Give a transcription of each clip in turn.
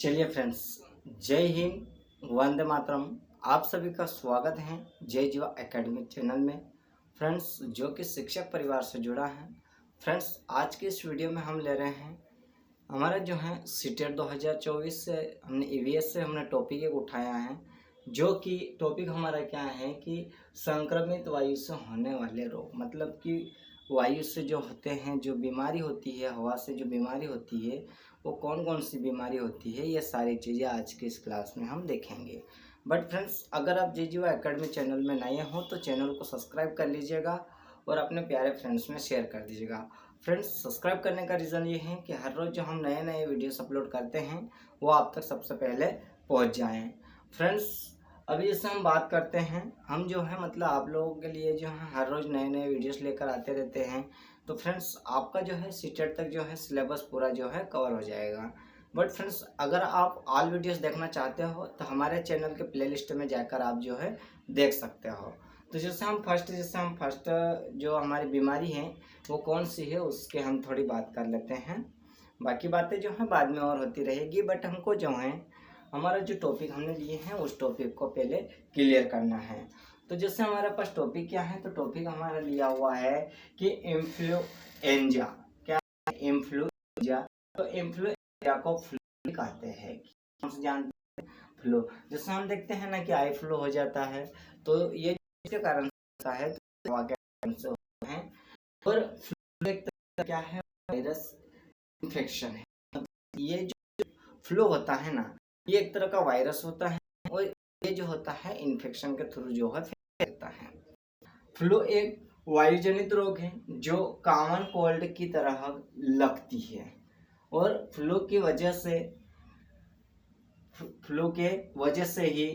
चलिए फ्रेंड्स, जय हिंद, वंदे मातरम। आप सभी का स्वागत है जय जीवा एकेडमिक चैनल में। फ्रेंड्स, जो कि शिक्षक परिवार से जुड़ा है। फ्रेंड्स, आज के इस वीडियो में हम ले रहे हैं हमारा जो है सीटेट 2024 से हमने ईवीएस से हमने टॉपिक एक उठाया है, जो कि टॉपिक हमारा क्या है कि संक्रमित वायु से होने वाले रोग, मतलब कि वायु से जो होते हैं, जो बीमारी होती है, हवा से जो बीमारी होती है, वो कौन कौन सी बीमारी होती है, ये सारी चीज़ें आज के इस क्लास में हम देखेंगे। बट फ्रेंड्स, अगर आप जीजीवा एकेडमी चैनल में नए हो तो चैनल को सब्सक्राइब कर लीजिएगा और अपने प्यारे फ्रेंड्स में शेयर कर दीजिएगा। फ्रेंड्स, सब्सक्राइब करने का रीज़न ये है कि हर रोज़ जो हम नए नए वीडियोस अपलोड करते हैं वो आप तक सबसे पहले पहुंच जाएं। फ्रेंड्स, अभी जैसे हम बात करते हैं, हम जो है मतलब आप लोगों के लिए जो है हर रोज़ नए नए वीडियोस लेकर आते रहते हैं। तो फ्रेंड्स, आपका जो है सीटेट तक जो है सिलेबस पूरा जो है कवर हो जाएगा। बट फ्रेंड्स, अगर आप ऑल वीडियोस देखना चाहते हो तो हमारे चैनल के प्लेलिस्ट में जाकर आप जो है देख सकते हो। तो जैसे हम फर्स्ट जो हमारी बीमारी है वो कौन सी है उसके हम थोड़ी बात कर लेते हैं। बाकी बातें जो है बाद में और होती रहेगी, बट हमको जो है हमारा जो टॉपिक हमने लिए हैं उस टॉपिक को पहले क्लियर करना है। तो जैसे हमारे पास टॉपिक क्या है, तो टॉपिक हमारा लिया हुआ है कि इन्फ्लुएंजा। क्या है इन्फ्लुएंजा? तो इन्फ्लुएंजा को फ्लू कहते हैं। हम जानते हैं फ्लू, जैसे हम देखते हैं ना कि आई फ्लू हो जाता है, तो ये इसके कारण होता है, तो हवा के कारण से होता है। और फ्लू एक तरह का क्या है, वायरस इन्फेक्शन है। ये जो फ्लू होता है ना, ये एक तरह का वायरस होता है और ये जो होता है इन्फेक्शन के थ्रू जो है फैलता है। फ्लू एक वायुजनित रोग है जो कॉमन कोल्ड की तरह लगती है और फ्लू के वजह से ही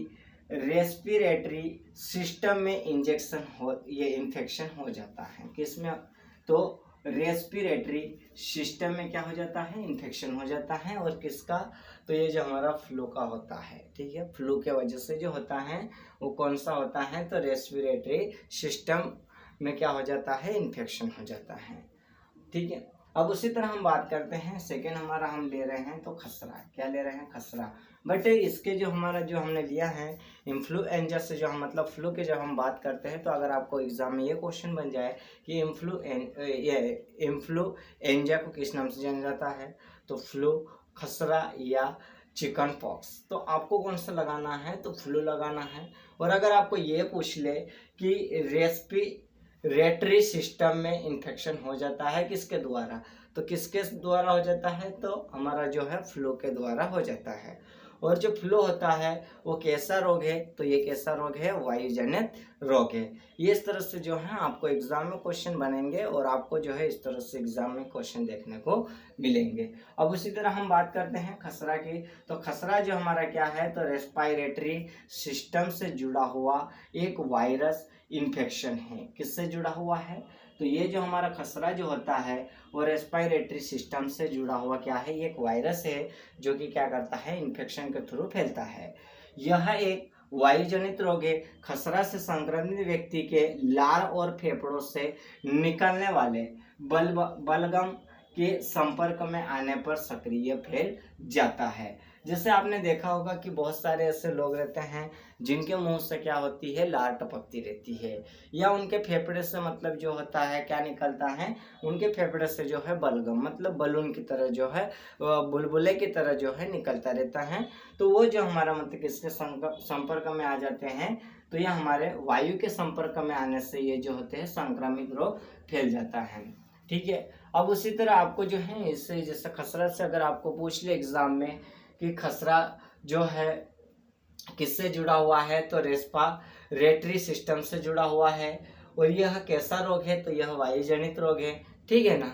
रेस्पिरेटरी सिस्टम में ये इन्फेक्शन हो जाता है। किसमें? तो रेस्पिरेटरी सिस्टम में क्या हो जाता है, इन्फेक्शन हो जाता है। और किसका? तो ये जो हमारा फ्लू का होता है, ठीक है। फ्लू के वजह से जो होता है वो कौन सा होता है, तो रेस्पिरेटरी सिस्टम में क्या हो जाता है, इन्फेक्शन हो जाता है, ठीक है। अब उसी तरह हम बात करते हैं, सेकेंड हमारा हम ले रहे हैं तो खसरा। क्या ले रहे हैं? खसरा। बट इसके जो हमने लिया है इन्फ्लुएंजा से, जो हम मतलब फ्लू के जब हम बात करते हैं, तो अगर आपको एग्जाम में ये क्वेश्चन बन जाए कि इन्फ्लुएंजा को किस नाम से जाना जाता है, तो फ्लू, खसरा या चिकन पॉक्स, तो आपको कौन सा लगाना है, तो फ्लू लगाना है। और अगर आपको ये पूछ ले कि रेस्पिरेटरी सिस्टम में इन्फेक्शन हो जाता है किसके द्वारा, तो किसके द्वारा हो जाता है, तो हमारा जो है फ्लू के द्वारा हो जाता है। और जो फ्लू होता है वो कैसा रोग है, तो ये कैसा रोग है, वायुजनित रोग है। ये इस तरह से जो है आपको एग्जाम में क्वेश्चन बनेंगे और आपको जो है इस तरह से एग्जाम में क्वेश्चन देखने को मिलेंगे। अब उसी तरह हम बात करते हैं खसरा की। तो खसरा जो हमारा क्या है, तो रेस्पिरेटरी सिस्टम से जुड़ा हुआ एक वायरस इन्फेक्शन है। किससे जुड़ा हुआ है, तो ये जो हमारा खसरा जो होता है वो रेस्पिरेटरी सिस्टम से जुड़ा हुआ क्या है, ये एक वायरस है जो कि क्या करता है, इन्फेक्शन के थ्रू फैलता है। यह एक वायुजनित रोग है। खसरा से संक्रमित व्यक्ति के लार और फेफड़ों से निकलने वाले बलगम के संपर्क में आने पर सक्रिय फैल जाता है। जैसे आपने देखा होगा कि बहुत सारे ऐसे लोग रहते हैं जिनके मुंह से क्या होती है, लार टपकती रहती है, या उनके फेफड़े से मतलब जो होता है क्या निकलता है, उनके फेफड़े से जो है बलगम मतलब बलून की तरह जो है, बुलबुले की तरह जो है निकलता रहता है। तो वो जो हमारा मतलब किसके संपर्क में आ जाते हैं, तो ये हमारे वायु के संपर्क में आने से ये जो होते हैं संक्रामित रोग फैल जाता है, ठीक है। अब उसी तरह आपको जो है इससे, जैसे खसरा से अगर आपको पूछ ले एग्जाम में कि खसरा जो है किससे जुड़ा हुआ है, तो रेस्पिरेटरी सिस्टम से जुड़ा हुआ है। और यह कैसा रोग है, तो यह वायुजनित रोग है, ठीक है ना।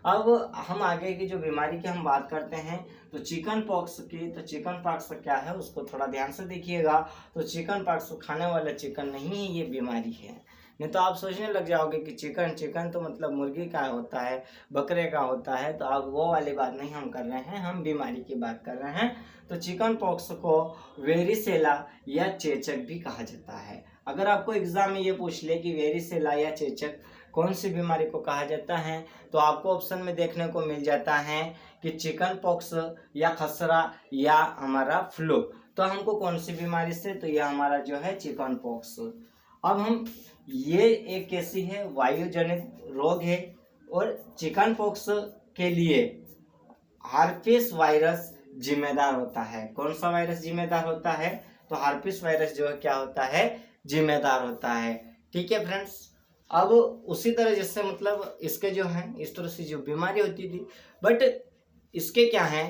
अब हम आगे की जो बीमारी की हम बात करते हैं, तो चिकन पॉक्स की। तो चिकन पॉक्स क्या है उसको थोड़ा ध्यान से देखिएगा। तो चिकन पॉक्स खाने वाला चिकन नहीं, ये बीमारी है। नहीं तो आप सोचने लग जाओगे कि चिकन तो मतलब मुर्गी का होता है, बकरे का होता है, तो अब वो वाली बात नहीं हम कर रहे हैं, हम बीमारी की बात कर रहे हैं। तो चिकन पॉक्स को वेरिसेला या चेचक भी कहा जाता है। अगर आपको एग्जाम में ये पूछ ले कि वेरिसेला या चेचक कौन सी बीमारी को कहा जाता है? तो आपको ऑप्शन में देखने को मिल जाता है कि चिकन पॉक्स या खसरा या हमारा फ्लू। तो हमको कौन सी बीमारी से? तो यह हमारा जो है चिकन पॉक्स। अब हम ये एक कैसी है वायुजनित रोग है और चिकन पॉक्स के लिए हार्पिस वायरस जिम्मेदार होता है। कौन सा वायरस जिम्मेदार होता है? तो हार्पिस वायरस जो है क्या होता है? जिम्मेदार होता है। ठीक है फ्रेंड्स। अब उसी तरह जैसे मतलब इसके जो है इस तरह से जो बीमारी होती थी, बट इसके क्या है,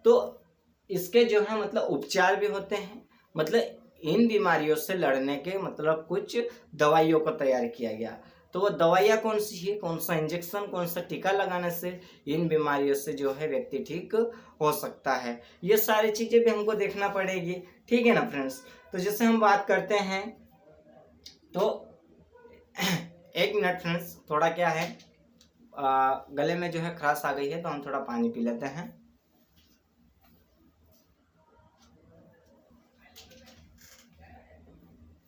तो इसके जो है मतलब उपचार भी होते हैं। मतलब इन बीमारियों से लड़ने के मतलब कुछ दवाइयों को तैयार किया गया। तो वो दवाइयाँ कौन सी है, कौन सा इंजेक्शन, कौन सा टीका लगाने से इन बीमारियों से जो है व्यक्ति ठीक हो सकता है, ये सारी चीज़ें भी हमको देखना पड़ेगी। ठीक है ना फ्रेंड्स। तो जैसे हम बात करते हैं तो एक मिनट फ्रेंड्स, थोड़ा क्या है गले में जो है खराश आ गई है, तो हम थोड़ा पानी पी लेते हैं।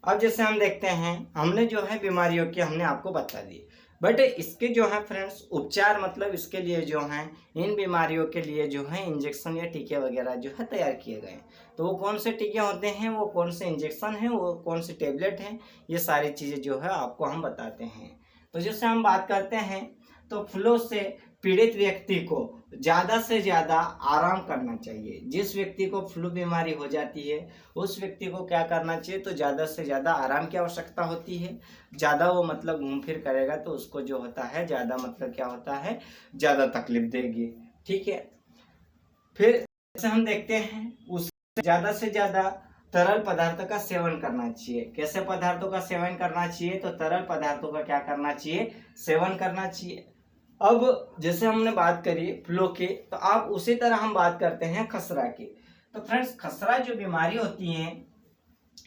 अब जैसे हम देखते हैं, हमने जो है बीमारियों की हमने आपको बता दी, बट इसके जो है फ्रेंड्स उपचार मतलब इसके लिए जो है इन बीमारियों के लिए जो है इंजेक्शन या टीके वगैरह जो है तैयार किए गए हैं। तो वो कौन से टीके होते हैं, वो कौन से इंजेक्शन हैं, वो कौन सी टेबलेट हैं, ये सारी चीज़ें जो है आपको हम बताते हैं। तो जैसे हम बात करते हैं तो फ्लू से पीड़ित व्यक्ति को ज़्यादा से ज़्यादा आराम करना चाहिए। जिस व्यक्ति को फ्लू बीमारी हो जाती है उस व्यक्ति को क्या करना चाहिए, तो ज़्यादा से ज़्यादा आराम की आवश्यकता होती है। ज़्यादा वो मतलब घूम फिर करेगा तो उसको जो होता है ज़्यादा मतलब क्या होता है, ज़्यादा तकलीफ देगी। ठीक है। फिर जैसे हम देखते हैं उससे ज़्यादा तरल पदार्थों का सेवन करना चाहिए। कैसे पदार्थों का सेवन करना चाहिए, तो तरल पदार्थों का क्या करना चाहिए, सेवन करना चाहिए। अब जैसे हमने बात करी फ्लू की, तो आप उसी तरह हम बात करते हैं खसरा की। तो फ्रेंड्स खसरा जो बीमारी होती है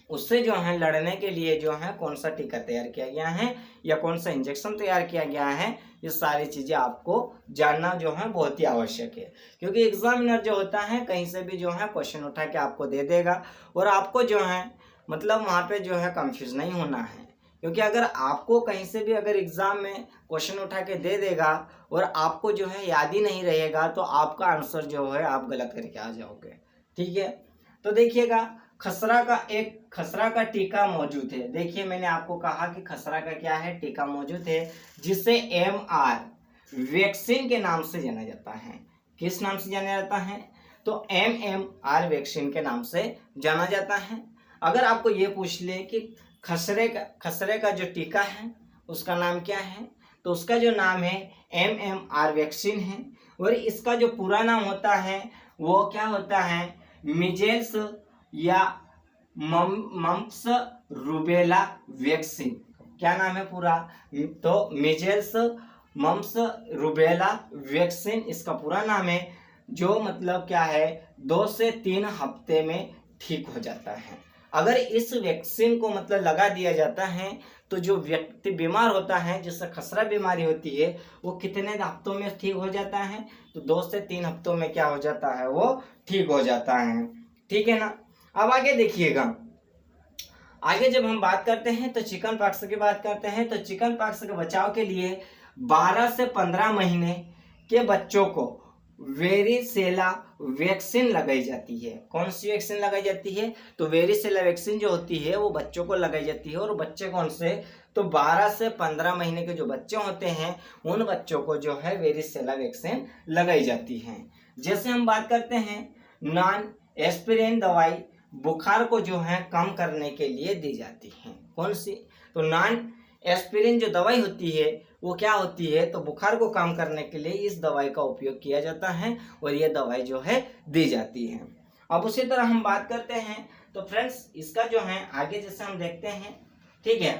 उससे जो है लड़ने के लिए जो है कौन सा टीका तैयार किया गया है या कौन सा इंजेक्शन तैयार किया गया है, ये सारी चीज़ें आपको जानना जो है बहुत ही आवश्यक है। क्योंकि एग्जामिनर जो होता है कहीं से भी जो है क्वेश्चन उठा के आपको दे देगा और आपको जो है मतलब वहाँ पे जो है कंफ्यूज नहीं होना है। क्योंकि अगर आपको कहीं से भी अगर एग्जाम में क्वेश्चन उठा के दे देगा और आपको जो है याद ही नहीं रहेगा तो आपका आंसर जो है आप गलत करके आ जाओगे। ठीक है। तो देखिएगा खसरा का टीका मौजूद है। देखिए मैंने आपको कहा कि खसरा का क्या है, टीका मौजूद है, जिसे MR वैक्सीन के नाम से जाना जाता है। किस नाम से जाना जाता है, तो MMR वैक्सीन के नाम से जाना जाता है। अगर आपको ये पूछ ले कि खसरे का जो टीका है उसका नाम क्या है, तो उसका जो नाम है MMR वैक्सीन है। और इसका जो पूरा नाम होता है वो क्या होता है, मिजेल्स या मम्प्स रूबेला वैक्सीन। क्या नाम है पूरा, तो मिजेल्स मम्प्स रूबेला वैक्सीन इसका पूरा नाम है, जो मतलब क्या है 2 से 3 हफ्ते में ठीक हो जाता है। अगर इस वैक्सीन को मतलब लगा दिया जाता है तो जो व्यक्ति बीमार होता है जिससे खसरा बीमारी होती है वो कितने हफ्तों में ठीक हो जाता है, तो 2 से 3 हफ्तों में क्या हो जाता है, वो ठीक हो जाता है। ठीक है ना। अब आगे देखिएगा, आगे जब हम बात करते हैं तो चिकन पॉक्स की बात करते हैं। तो चिकन पॉक्स के बचाव के लिए 12 से 15 महीने के बच्चों को वेरिसेला वैक्सीन लगाई जाती है। कौन सी वैक्सीन लगाई जाती है, तो वेरिसेला वैक्सीन जो होती है वो बच्चों को लगाई जाती है। और बच्चे कौन से, तो 12 से 15 महीने के जो बच्चे होते हैं उन बच्चों को जो है वेरिसेला वैक्सीन लगाई जाती है। जैसे हम बात करते हैं नॉन एस्पिरिन दवाई बुखार को जो है कम करने के लिए दी जाती है। कौन सी, तो नॉन एस्पिरिन जो दवाई होती है वो क्या होती है, तो बुखार को कम करने के लिए इस दवाई का उपयोग किया जाता है और ये दवाई जो है दी जाती है। अब उसी तरह हम बात करते हैं तो फ्रेंड्स इसका जो है आगे जैसे हम देखते हैं। ठीक है,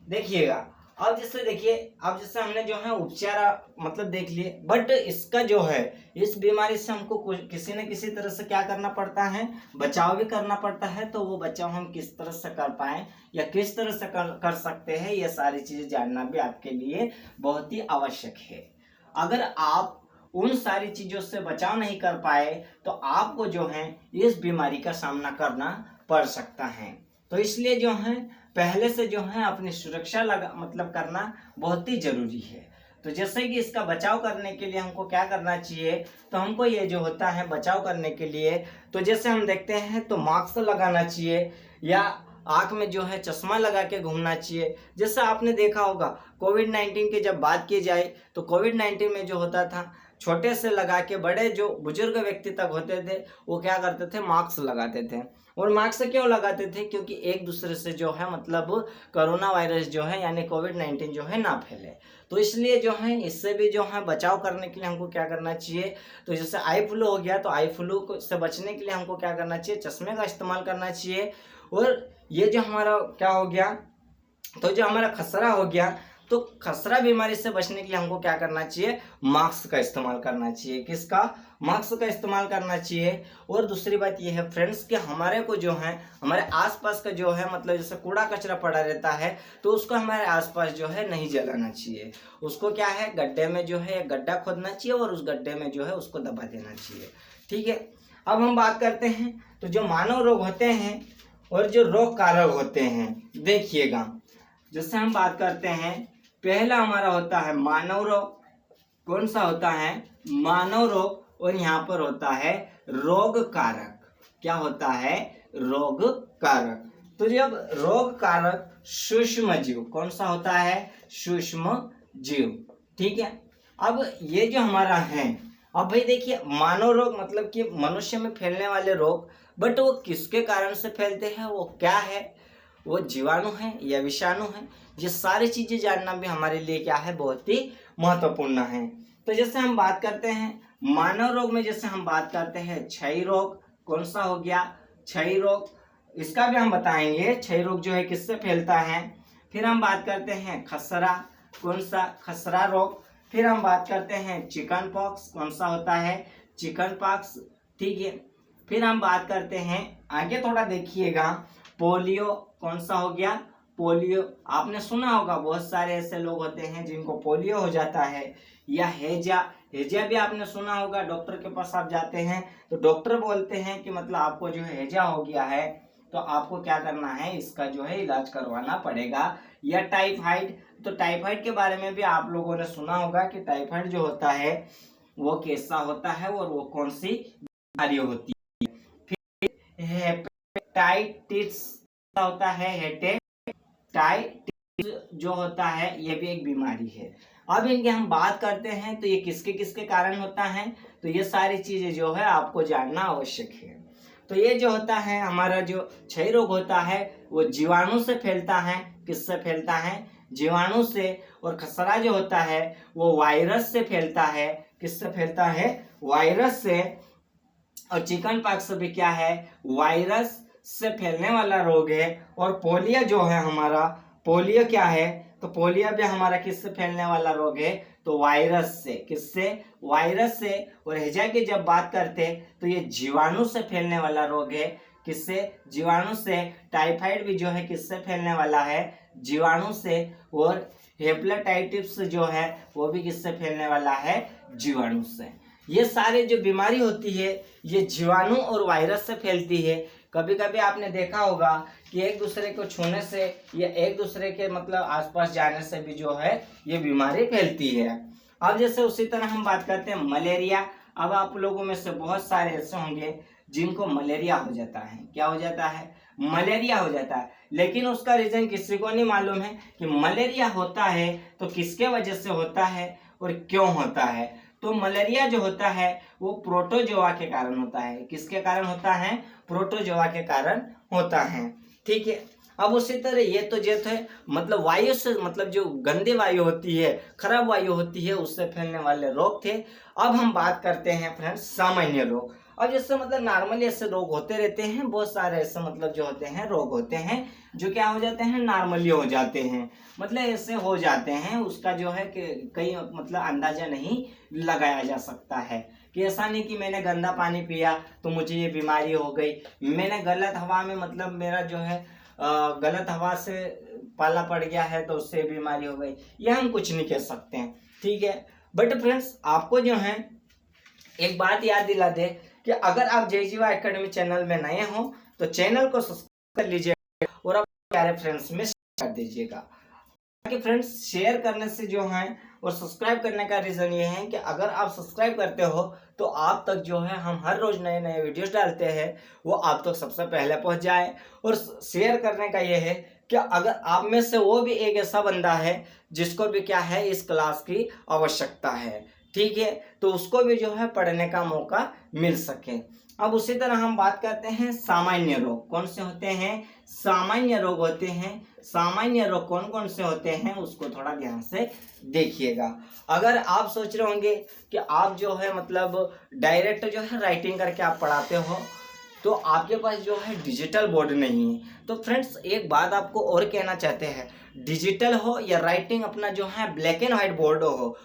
देखिएगा अब जैसे देखिए, अब जैसे हमने जो है उपचार मतलब देख लिए, बट इसका जो है इस बीमारी से हमको किसी न किसी तरह से क्या करना पड़ता है, बचाव भी करना पड़ता है। तो वो बचाव हम किस तरह से कर पाए या किस तरह से कर सकते हैं, ये सारी चीजें जानना भी आपके लिए बहुत ही आवश्यक है। अगर आप उन सारी चीजों से बचाव नहीं कर पाए तो आपको जो है इस बीमारी का सामना करना पड़ सकता है। तो इसलिए जो है पहले से जो है अपनी सुरक्षा करना बहुत ही जरूरी है। तो जैसे कि इसका बचाव करने के लिए हमको क्या करना चाहिए, तो हमको ये जो होता है बचाव करने के लिए, तो जैसे हम देखते हैं तो मास्क लगाना चाहिए या आँख में जो है चश्मा लगा के घूमना चाहिए। जैसे आपने देखा होगा कोविड-19 की जब बात की जाए तो कोविड-19 में जो होता था, छोटे से लगा के बड़े जो बुजुर्ग व्यक्ति तक होते थे वो क्या करते थे, मास्क लगाते थे। और मास्क क्यों लगाते थे, क्योंकि एक दूसरे से जो है कोरोना वायरस जो है यानी कोविड-19 जो है ना फैले। तो इसलिए जो है इससे भी जो है बचाव करने के लिए हमको क्या करना चाहिए, तो जैसे आई फ्लू हो गया तो आई फ्लू से बचने के लिए हमको क्या करना चाहिए, चश्मे का इस्तेमाल करना चाहिए। और ये जो हमारा क्या हो गया, तो जो हमारा खसरा हो गया, तो खसरा बीमारी से बचने के लिए हमको क्या करना चाहिए, मास्क का इस्तेमाल करना चाहिए। किसका, मास्क का इस्तेमाल करना चाहिए। और दूसरी बात ये है फ्रेंड्स कि हमारे को जो है हमारे आसपास का जो है जैसे कूड़ा कचरा पड़ा रहता है तो उसको हमारे आसपास जो है नहीं जलाना चाहिए। उसको क्या है, गड्ढे में जो है गड्ढा खोदना चाहिए और उस गड्ढे में जो है उसको दबा देना चाहिए। ठीक है, अब हम बात करते हैं तो जो मानव रोग होते हैं और जो रोग कारक होते हैं, देखिएगा जैसे हम बात करते हैं, पहला हमारा होता है मानव रोग। कौन सा होता है, मानव रोग। और यहाँ पर होता है रोग कारक। क्या होता है, रोग कारक। तो जब रोग कारक सूक्ष्म जीव, कौन सा होता है, सूक्ष्म जीव। ठीक है, अब ये जो हमारा है, अब भाई देखिए मानव रोग मतलब कि मनुष्य में फैलने वाले रोग, बट वो किसके कारण से फैलते हैं, वो क्या है, वो जीवाणु है या विषाणु है। ये सारी चीजें जानना भी हमारे लिए क्या है, बहुत ही महत्वपूर्ण है। तो जैसे हम बात करते हैं मानव रोग में, जैसे हम बात करते हैं क्षय रोग। कौन सा हो गया, क्षय रोग। इसका भी हम बताएंगे क्षय रोग जो है किससे फैलता है। फिर हम बात करते हैं खसरा। कौन सा, खसरा रोग। फिर हम बात करते हैं चिकन पॉक्स। कौन सा होता है, चिकन पॉक्स। ठीक है, फिर हम बात करते हैं आगे थोड़ा देखिएगा, पोलियो। कौन सा हो गया, पोलियो। आपने सुना होगा बहुत सारे ऐसे लोग होते हैं जिनको पोलियो हो जाता है। या हैजा, हैजा भी आपने सुना होगा। डॉक्टर के पास आप जाते हैं तो डॉक्टर बोलते हैं कि आपको जो हैजा हो गया है तो आपको क्या करना है, इसका जो है इलाज करवाना पड़ेगा। या टाइफाइड, तो टाइफाइड के बारे में भी आप लोगों ने सुना होगा कि टाइफाइड जो होता है वो कैसा होता है और वो कौन सी बीमारी होती है। फिर हेपेटाइटिस होता है, हेपेटाइटिस जो होता है ये भी एक बीमारी है। अब इनके हम बात करते हैं तो ये किसके किसके कारण होता है, तो ये सारी चीजें जो है आपको जानना आवश्यक है। तो ये जो होता है हमारा जो क्षय रोग होता है वो जीवाणु से फैलता है। किससे फैलता है, जीवाणु से। और खसरा जो होता है वो वायरस से फैलता है। किससे फैलता है, वायरस से। और चिकन पॉक्स भी क्या है, वायरस से फैलने वाला रोग है। और पोलियो जो है हमारा, पोलियो क्या है, तो पोलियो भी हमारा किससे फैलने वाला रोग है, तो वायरस से। किससे, वायरस से। और हैजा की जब बात करते तो ये जीवाणु से फैलने वाला रोग है। किससे, जीवाणु से। टाइफाइड भी जो है किससे फैलने वाला है, जीवाणु से। और हेपेटाइटिस जो है वो भी किससे फैलने वाला है, जीवाणु से। ये सारे जो बीमारी होती है ये जीवाणु और वायरस से फैलती है। कभी कभी आपने देखा होगा कि एक दूसरे को छूने से या एक दूसरे के आसपास जाने से भी जो है ये बीमारी फैलती है। अब जैसे उसी तरह हम बात करते हैं मलेरिया। अब आप लोगों में से बहुत सारे ऐसे होंगे जिनको मलेरिया हो जाता है। क्या हो जाता है, मलेरिया हो जाता है। लेकिन उसका रीजन किसी को नहीं मालूम है कि मलेरिया होता है तो किसके वजह से होता है और क्यों होता है। तो मलेरिया जो होता है वो प्रोटोजोआ के कारण होता है। किसके कारण होता है, प्रोटोजोआ के कारण होता है। ठीक है, अब उसी तरह ये तो जो है वायु से जो गंदी वायु होती है, खराब वायु होती है, उससे फैलने वाले रोग थे। अब हम बात करते हैं फ्रेंड्स सामान्य रोग। अब जैसे नॉर्मली ऐसे रोग होते रहते हैं, बहुत सारे ऐसे जो होते हैं रोग होते हैं जो क्या हो जाते हैं, नॉर्मली हो जाते हैं। ऐसे हो जाते हैं, उसका जो है कि कई अंदाजा नहीं लगाया जा सकता है। कि ऐसा नहीं कि मैंने गंदा पानी पिया तो मुझे ये बीमारी हो गई, मैंने गलत हवा में मेरा जो है गलत हवा से पाला पड़ गया है तो उससे बीमारी हो गई, ये हम कुछ नहीं कह सकते हैं। ठीक है, बट फ्रेंड्स आपको जो है एक बात याद दिला दे कि अगर आप जय जीवा एकेडमी चैनल में नए हो तो चैनल को सब्सक्राइब कर लीजिए प्यारे फ्रेंड्स में शेयर कर दीजिएगा। कि फ्रेंड्स शेयर करने से जो है और सब्सक्राइब करने का रीज़न ये है कि अगर आप सब्सक्राइब करते हो तो आप तक जो है हम हर रोज़ नए नए वीडियोस डालते हैं वो आप तक सबसे पहले पहुंच जाए। और शेयर करने का ये है कि अगर आप में से वो भी एक ऐसा बंदा है जिसको भी क्या है इस क्लास की आवश्यकता है, ठीक है, तो उसको भी जो है पढ़ने का मौका मिल सके। अब उसी तरह हम बात करते हैं सामान्य रोग कौन से होते हैं। सामान्य रोग होते हैं। सामान्य रोग कौन कौन से होते हैं उसको थोड़ा ध्यान से देखिएगा। अगर आप सोच रहे होंगे कि आप जो है मतलब डायरेक्ट जो है राइटिंग करके आप पढ़ाते हो तो आपके पास जो है डिजिटल बोर्ड नहीं है, तो फ्रेंड्स एक बात आपको और कहना चाहते हैं, डिजिटल हो या राइटिंग अपना जो है ब्लैक एंड वाइट बोर्ड हो,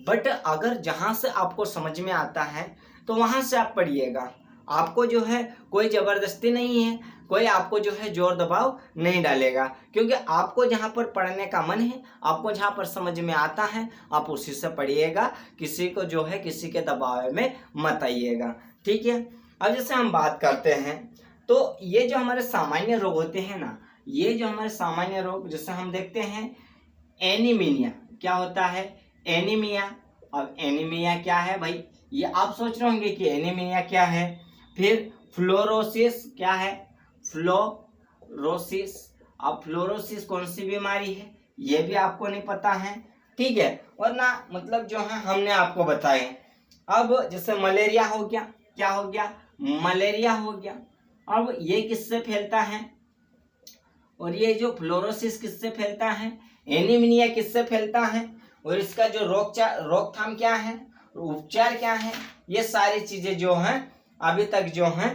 बट अगर जहाँ से आपको समझ में आता है तो वहाँ से आप पढ़िएगा। आपको जो है कोई ज़बरदस्ती नहीं है, कोई आपको जो है जोर दबाव नहीं डालेगा, क्योंकि आपको जहाँ पर पढ़ने का मन है, आपको जहाँ पर समझ में आता है आप उसी से पढ़िएगा, किसी को जो है किसी के दबाव में मत आइएगा, ठीक है। अब जैसे हम बात करते हैं तो ये जो हमारे सामान्य रोग होते हैं ना, ये जो हमारे सामान्य रोग जैसे हम देखते हैं एनीमिया, क्या होता है एनीमिया। अब एनीमिया क्या है भाई, ये आप सोच रहे होंगे कि एनीमिया क्या है। फिर फ्लोरोसिस क्या है, फ्लोरोसिस। अब फ्लोरोसिस कौन सी बीमारी है ये भी आपको नहीं पता है, ठीक है, और ना मतलब जो है हमने आपको बताए। अब जैसे मलेरिया हो गया, क्या हो गया मलेरिया हो गया। अब ये किससे फैलता है और ये जो फ्लोरोसिस किससे फैलता है, एनीमिया किससे फैलता है, और इसका जो रोकथाम क्या है, उपचार क्या है, ये सारी चीजें जो हैं अभी तक जो हैं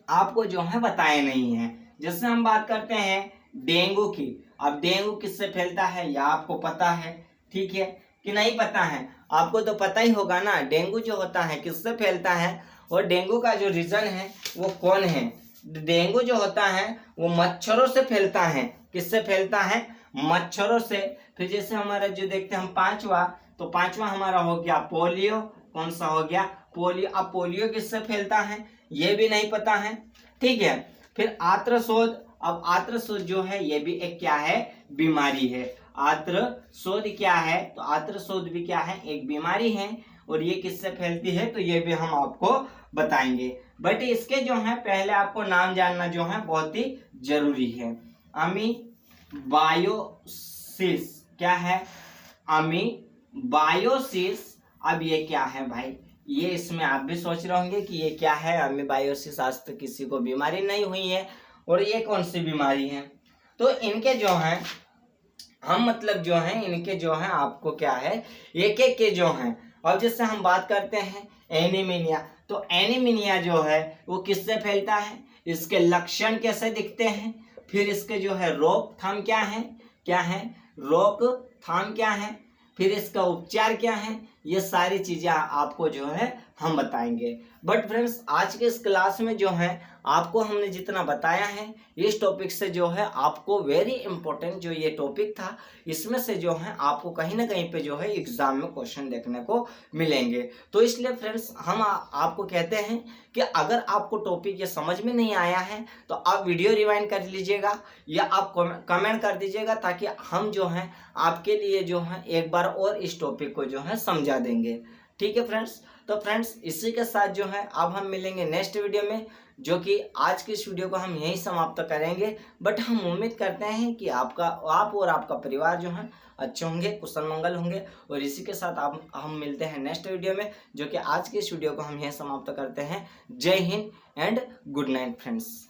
आपको जो है बताए नहीं है। जैसे हम बात करते हैं डेंगू की। अब डेंगू किससे फैलता है या आपको पता है, ठीक है कि नहीं पता है, आपको तो पता ही होगा ना डेंगू जो होता है किससे फैलता है और डेंगू का जो रीजन है वो कौन है। डेंगू जो होता है वो मच्छरों से फैलता है। किससे फैलता है, मच्छरों से। फिर जैसे हमारा जो देखते हैं हम पांचवा, तो पांचवा हमारा हो गया पोलियो। कौन सा हो गया, पोलियो। अब पोलियो किससे फैलता है ये भी नहीं पता है, ठीक है। फिर आत्रशोथ। अब आत्रशोथ जो है ये भी एक क्या है, बीमारी है। आत्रशोथ क्या है, तो आत्रशोथ भी क्या है, एक बीमारी है और ये किससे फैलती है तो ये भी हम आपको बताएंगे। बट इसके जो है पहले आपको नाम जानना जो है बहुत ही जरूरी है। अमीबायोसिस क्या है, अमीबायोसिस। अब ये क्या है भाई, ये इसमें आप भी सोच रहे होंगे कि ये क्या है, अमीबायोसिस। आज तक किसी को बीमारी नहीं हुई है और ये कौन सी बीमारी है। तो इनके जो है हम मतलब जो है इनके जो है आपको क्या है एक एक के जो हैं। अब जैसे हम बात करते हैं एनीमिया, तो एनीमिया जो है वो किससे फैलता है, इसके लक्षण कैसे दिखते हैं, फिर इसके जो है रोकथाम क्या है, रोकथाम क्या है, फिर इसका उपचार क्या है, ये सारी चीजें आपको जो है हम बताएंगे। बट फ्रेंड्स आज के इस क्लास में जो है आपको हमने जितना बताया है इस टॉपिक से जो है आपको वेरी इंपॉर्टेंट जो ये टॉपिक था इसमें से जो है आपको कहीं ना कहीं पे जो है एग्जाम में क्वेश्चन देखने को मिलेंगे। तो इसलिए फ्रेंड्स हम आपको कहते हैं कि अगर आपको टॉपिक ये समझ में नहीं आया है तो आप वीडियो रिवाइंड कर लीजिएगा या आप कमेंट कर दीजिएगा, ताकि हम जो है आपके लिए जो है एक बार और इस टॉपिक को जो है समझा देंगे, ठीक है फ्रेंड्स। तो फ्रेंड्स इसी के साथ जो है अब हम मिलेंगे नेक्स्ट वीडियो में, जो कि आज की इस वीडियो को हम यहीं समाप्त करेंगे। बट हम उम्मीद करते हैं कि आप और आपका परिवार जो है अच्छे होंगे, कुशल मंगल होंगे। और इसी के साथ हम मिलते हैं नेक्स्ट वीडियो में, जो कि आज की इस वीडियो को हम यहीं समाप्त करते हैं। जय Hind and good night friends.